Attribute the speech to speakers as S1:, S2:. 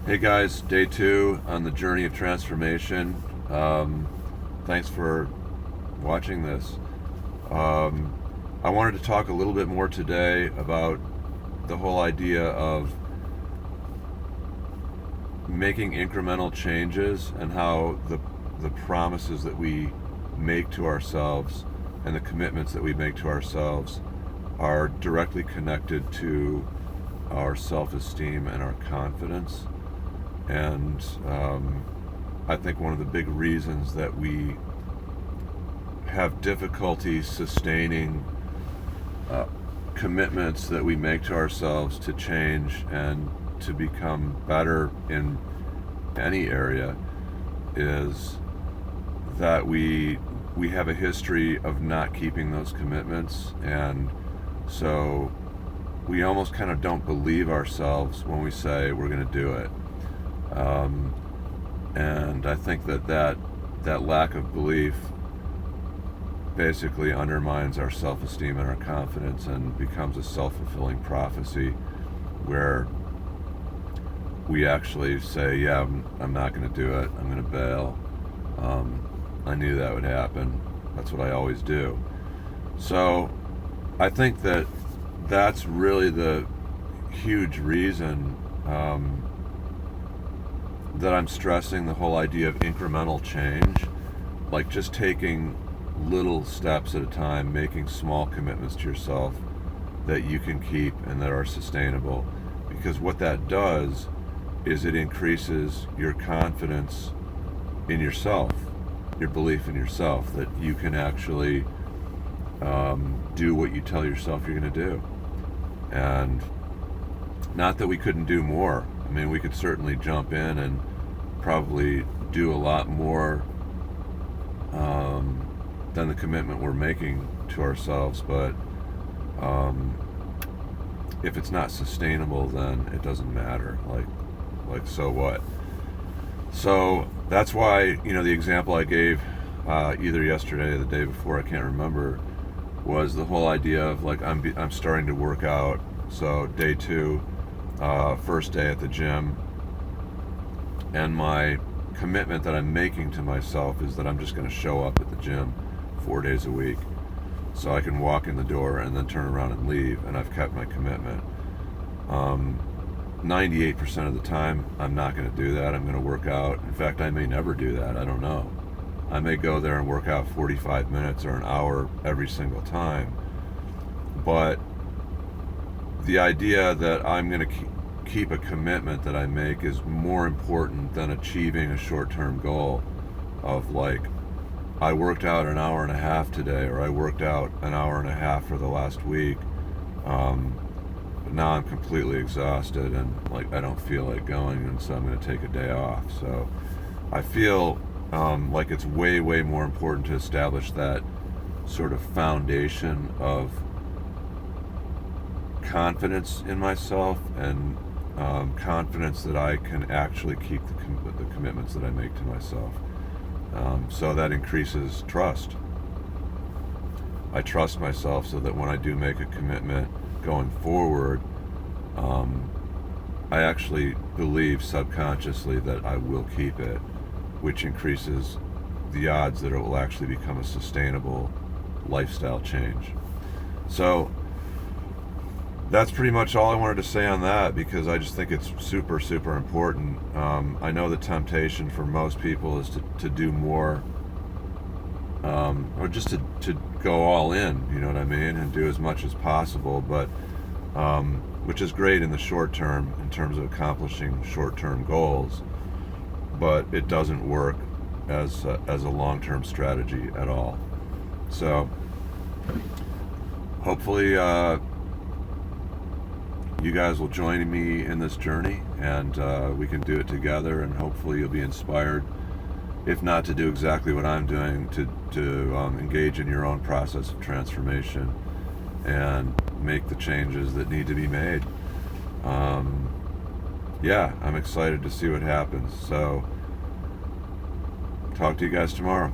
S1: Hey guys, day 2 on the journey of transformation. Thanks for watching this. Um, I wanted to talk a little bit more today about the whole idea of making incremental changes and how the promises that we make to ourselves and the commitments that we make to ourselves are directly connected to our self-esteem and our confidence. And I think one of the big reasons that we have difficulty sustaining commitments that we make to ourselves to change and to become better in any area is that we have a history of not keeping those commitments, and so we almost kind of don't believe ourselves when we say we're going to do it. And I think that lack of belief basically undermines our self-esteem and our confidence and becomes a self-fulfilling prophecy where we actually say, yeah, I'm not going to do it. I'm going to bail. I knew that would happen. That's what I always do. So I think that's really the huge reason that I'm stressing the whole idea of incremental change, like just taking little steps at a time, making small commitments to yourself that you can keep and that are sustainable. Because what that does is it increases your confidence in yourself, your belief in yourself, that you can actually do what you tell yourself you're going to do. And not that we couldn't do more. I mean, we could certainly jump in and probably do a lot more than the commitment we're making to ourselves, but if it's not sustainable, then it doesn't matter. Like so what? So that's why, the example I gave either yesterday or the day before, I can't remember, was the whole idea of like I'm starting to work out. So day 2, first day at the gym, and my commitment that I'm making to myself is that I'm just going to show up at the gym 4 days a week, so I can walk in the door and then turn around and leave, and I've kept my commitment. 98% of the time, I'm not going to do that. I'm going to work out. In fact, I may never do that. I don't know. I may go there and work out 45 minutes or an hour every single time. But the idea that I'm going to keep a commitment that I make is more important than achieving a short-term goal of like, I worked out an hour and a half today, or I worked out an hour and a half for the last week. But now I'm completely exhausted and like I don't feel like going, and so I'm going to take a day off. So I feel like it's way more important to establish that sort of foundation of confidence in myself and confidence that I can actually keep the commitments that I make to myself. So that increases trust. I trust myself so that when I do make a commitment going forward, I actually believe subconsciously that I will keep it, which increases the odds that it will actually become a sustainable lifestyle change. So that's pretty much all I wanted to say on that, because I just think it's super important. I know the temptation for most people is to do more, or just to go all in, you know what I mean, and do as much as possible, but which is great in the short term in terms of accomplishing short-term goals, but it doesn't work as a long-term strategy at all. So hopefully you guys will join me in this journey, and we can do it together, and hopefully you'll be inspired, if not to do exactly what I'm doing, to engage in your own process of transformation and make the changes that need to be made. Yeah, I'm excited to see what happens. So talk to you guys tomorrow.